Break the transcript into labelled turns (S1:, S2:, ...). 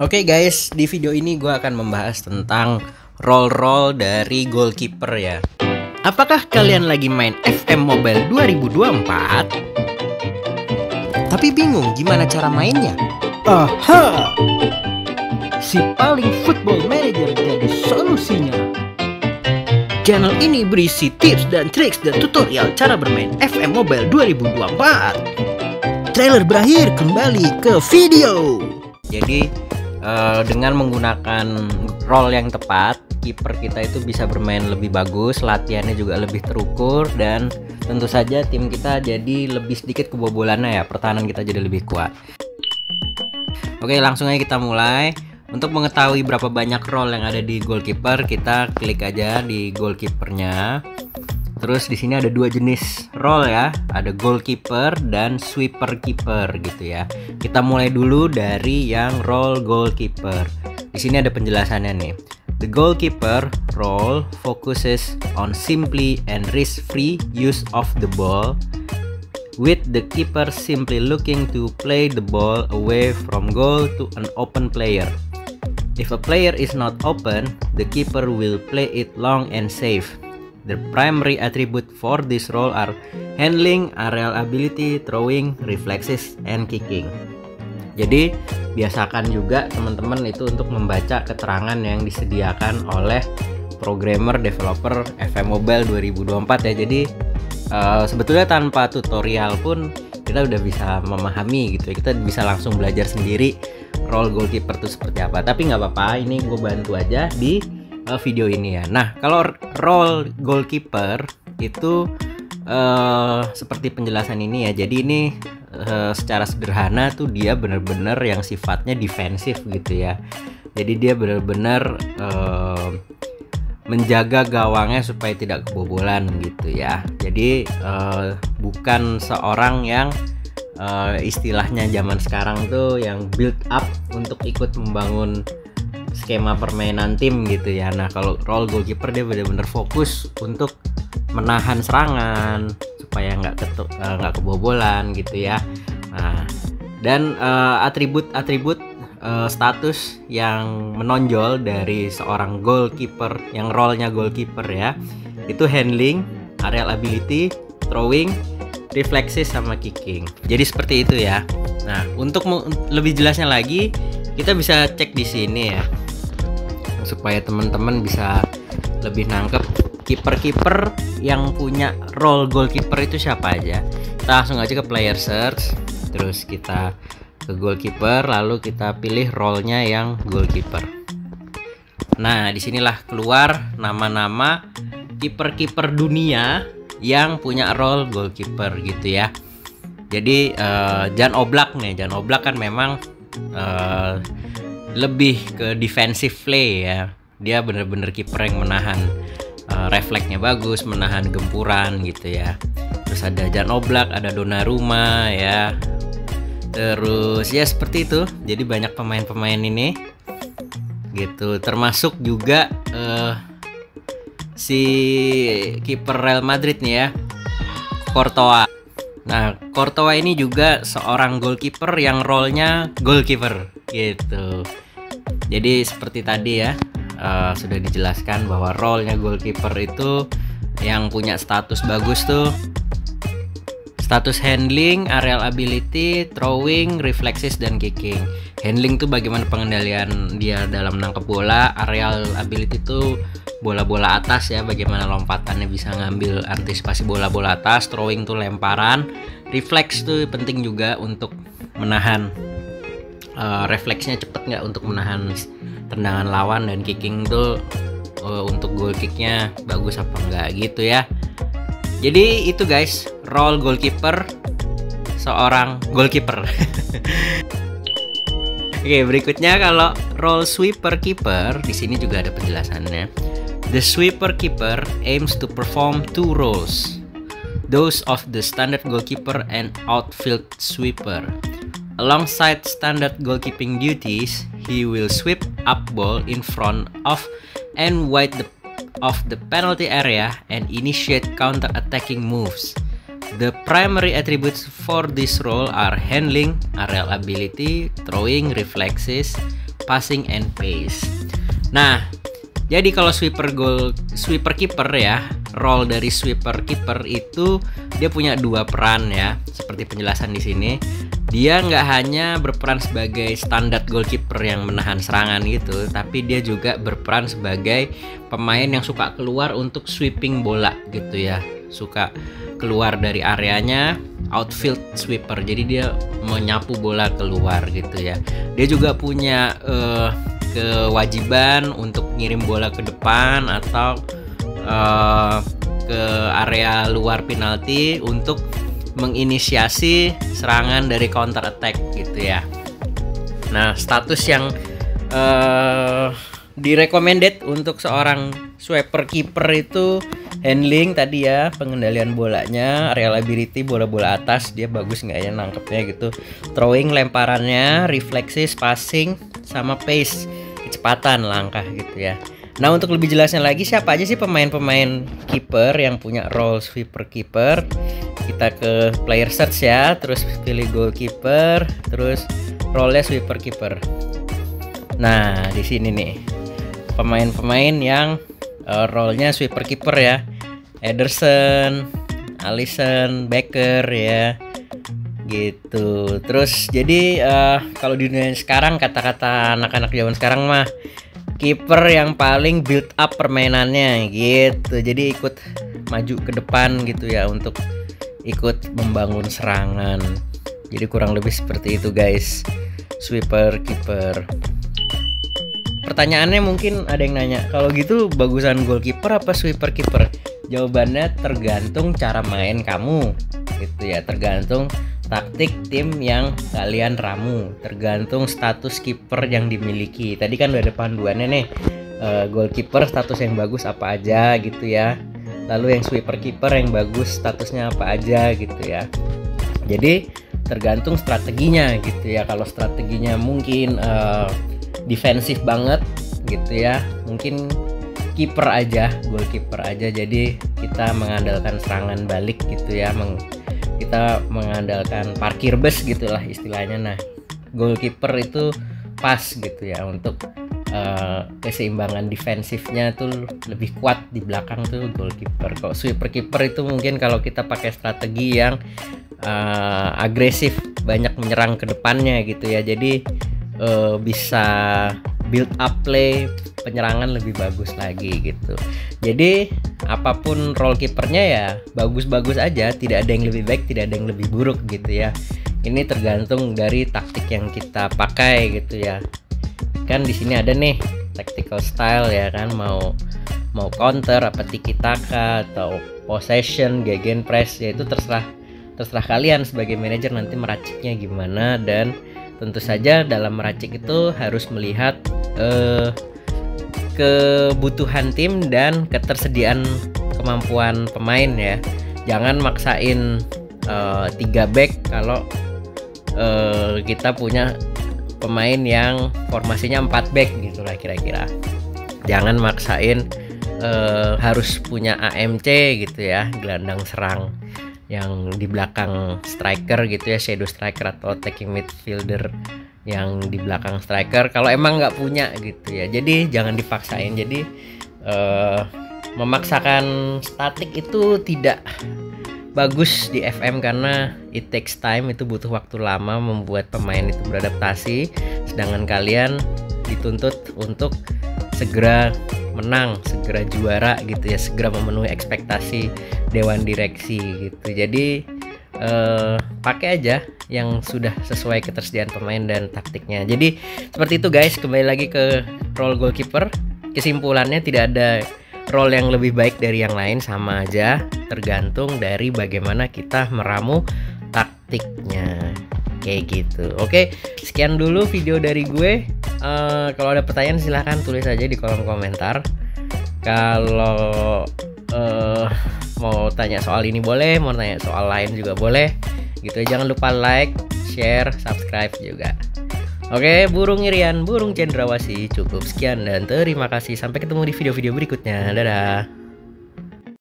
S1: Oke guys, di video ini gue akan membahas tentang role-role dari goalkeeper ya. Apakah kalian lagi main FM Mobile 2024? Tapi bingung gimana cara mainnya? Aha! Si paling Football Manager jadi solusinya. Channel ini berisi tips dan triks dan tutorial cara bermain FM Mobile 2024. Trailer berakhir, kembali ke video. Jadi dengan menggunakan role yang tepat, kiper kita itu bisa bermain lebih bagus, latihannya juga lebih terukur, dan tentu saja tim kita jadi lebih sedikit kebobolannya ya, pertahanan kita jadi lebih kuat. Oke, langsung aja kita mulai. Untuk mengetahui berapa banyak role yang ada di goalkeeper, kita klik aja di goalkeepernya. Terus di sini ada dua jenis role ya, ada goalkeeper dan sweeper keeper gitu ya. Kita mulai dulu dari yang role goalkeeper. Di sini ada penjelasannya nih. The goalkeeper role focuses on simply and risk-free use of the ball, with the keeper simply looking to play the ball away from goal to an open player. If a player is not open, the keeper will play it long and safe. The primary attribute for this role are handling, aerial ability, throwing, reflexes, and kicking. Jadi biasakan juga teman-teman itu untuk membaca keterangan yang disediakan oleh programmer developer FM Mobile 2024 ya. Jadi sebetulnya tanpa tutorial pun kita udah bisa memahami gitu ya. Kita bisa langsung belajar sendiri role goalkeeper itu seperti apa. Tapi nggak apa-apa, ini gue bantu aja di video ini ya. Nah, kalau role goalkeeper itu seperti penjelasan ini ya. Jadi ini secara sederhana tuh dia benar-benar yang sifatnya defensif gitu ya. Jadi dia benar-benar menjaga gawangnya supaya tidak kebobolan gitu ya. Jadi bukan seorang yang istilahnya zaman sekarang tuh yang build up untuk ikut membangun skema permainan tim gitu ya. Nah, kalau role goalkeeper dia benar-benar fokus untuk menahan serangan supaya nggak kebobolan gitu ya. Nah, dan atribut-atribut status yang menonjol dari seorang goalkeeper yang role-nya goalkeeper ya, itu handling, aerial ability, throwing, reflexes, sama kicking. Jadi seperti itu ya. Nah, untuk lebih jelasnya lagi kita bisa cek di sini ya, supaya teman-teman bisa lebih nangkep kiper-kiper yang punya role goalkeeper itu siapa aja. Kita langsung aja ke player search, terus kita ke goalkeeper, lalu kita pilih role-nya yang goalkeeper. Nah, disinilah keluar nama-nama kiper-kiper dunia yang punya role goalkeeper gitu ya. Jadi Jan Oblak nih, Jan Oblak kan memang lebih ke defensive play ya. Dia bener-bener kiper yang menahan refleksnya bagus, menahan gempuran gitu ya. Terus ada Jan Oblak, ada Donnarumma ya. Terus ya seperti itu. Jadi banyak pemain-pemain ini gitu. Termasuk juga si kiper Real Madrid nih ya, Courtois. Nah, Courtois ini juga seorang goalkeeper yang role-nya goalkeeper gitu. Jadi seperti tadi ya, sudah dijelaskan bahwa role-nya goalkeeper itu yang punya status bagus tuh status handling, aerial ability, throwing, reflexes, dan kicking. Handling tuh bagaimana pengendalian dia dalam menangkap bola, aerial ability tuh bola-bola atas ya, bagaimana lompatannya bisa ngambil antisipasi bola-bola atas, throwing tuh lemparan, reflex tuh penting juga untuk menahan refleksnya cepet nggak untuk menahan tendangan lawan, dan kicking tuh untuk goal kicknya bagus apa enggak gitu ya. Jadi itu guys, role goalkeeper seorang goalkeeper. Oke, berikutnya kalau role sweeper keeper, di sini juga ada penjelasannya. The sweeper keeper aims to perform two roles, those of the standard goalkeeper and outfield sweeper. Alongside standard goalkeeping duties, he will sweep up ball in front of and wide of the penalty area and initiate counter-attacking moves. The primary attributes for this role are handling, aerial ability, throwing, reflexes, passing and pace. Nah, jadi kalau sweeper keeper ya, role dari sweeper keeper itu dia punya dua peran ya, seperti penjelasan di sini. Dia nggak hanya berperan sebagai standar goalkeeper yang menahan serangan gitu, tapi dia juga berperan sebagai pemain yang suka keluar untuk sweeping bola gitu ya, suka keluar dari areanya, outfield sweeper. Jadi dia menyapu bola keluar gitu ya. Dia juga punya kewajiban untuk ngirim bola ke depan atau ke area luar penalti untuk menginisiasi serangan dari counter attack gitu ya. Nah, status yang direcommended untuk seorang sweeper keeper itu handling tadi ya, pengendalian bolanya, reliability bola-bola atas dia bagus nggak ya nangkepnya gitu, throwing lemparannya, refleksis, passing, sama pace, kecepatan langkah gitu ya. Nah, untuk lebih jelasnya lagi siapa aja sih pemain-pemain keeper yang punya role sweeper keeper, kita ke player search ya, terus pilih goalkeeper, terus role-nya sweeper keeper. Nah, di sini nih pemain-pemain yang role-nya sweeper keeper ya. Ederson, Alisson, Becker ya. Gitu. Terus jadi kalau di dunia sekarang, kata-kata anak-anak zaman sekarang mah, kiper yang paling build up permainannya gitu. Jadi ikut maju ke depan gitu ya, untuk ikut membangun serangan. Jadi kurang lebih seperti itu guys, sweeper keeper. Pertanyaannya mungkin ada yang nanya, kalau gitu bagusan goalkeeper apa sweeper keeper? Jawabannya tergantung cara main kamu gitu ya, tergantung taktik tim yang kalian ramu, tergantung status kiper yang dimiliki. Tadi kan udah ada panduannya nih, goalkeeper status yang bagus apa aja gitu ya, lalu yang sweeper keeper yang bagus statusnya apa aja gitu ya. Jadi tergantung strateginya gitu ya. Kalau strateginya mungkin defensif banget gitu ya, mungkin kiper aja, goalkeeper aja. Jadi kita mengandalkan serangan balik gitu ya, kita mengandalkan parkir bus gitulah istilahnya. Nah, goalkeeper itu pas gitu ya, untuk keseimbangan defensifnya tuh lebih kuat di belakang tuh goalkeeper. Kok sweeper keeper itu mungkin kalau kita pakai strategi yang agresif, banyak menyerang ke depannya gitu ya, jadi bisa build up play penyerangan lebih bagus lagi gitu. Jadi apapun role kipernya ya bagus-bagus aja, tidak ada yang lebih baik, tidak ada yang lebih buruk gitu ya. Ini tergantung dari taktik yang kita pakai gitu ya. Kan di sini ada nih tactical style ya kan, mau counter apa tiki taka atau possession, gegenpress, ya itu terserah kalian sebagai manajer nanti meraciknya gimana. Dan tentu saja dalam meracik itu harus melihat kebutuhan tim dan ketersediaan kemampuan pemain ya. Jangan maksain 3 back kalau kita punya pemain yang formasinya 4 back gitulah kira-kira. Jangan maksain harus punya AMC gitu ya, gelandang serang yang di belakang striker gitu ya, shadow striker atau attacking midfielder yang di belakang striker, kalau emang nggak punya gitu ya. Jadi jangan dipaksain. Jadi memaksakan statik itu tidak bagus di FM karena it takes time, itu butuh waktu lama membuat pemain itu beradaptasi, sedangkan kalian dituntut untuk segera menang, segera juara gitu ya, segera memenuhi ekspektasi dewan direksi gitu. Jadi pakai aja yang sudah sesuai ketersediaan pemain dan taktiknya. Jadi seperti itu guys, kembali lagi ke role goalkeeper. Kesimpulannya tidak ada role yang lebih baik dari yang lain, sama aja, tergantung dari bagaimana kita meramu taktiknya kayak gitu. Oke, sekian dulu video dari gue. Kalau ada pertanyaan silahkan tulis aja di kolom komentar. Kalau mau tanya soal ini boleh, mau tanya soal lain juga boleh gitu. Jangan lupa like, share, subscribe juga. Oke, burung Irian, burung cendrawasih, cukup sekian dan terima kasih. Sampai ketemu di video-video berikutnya. Dadah.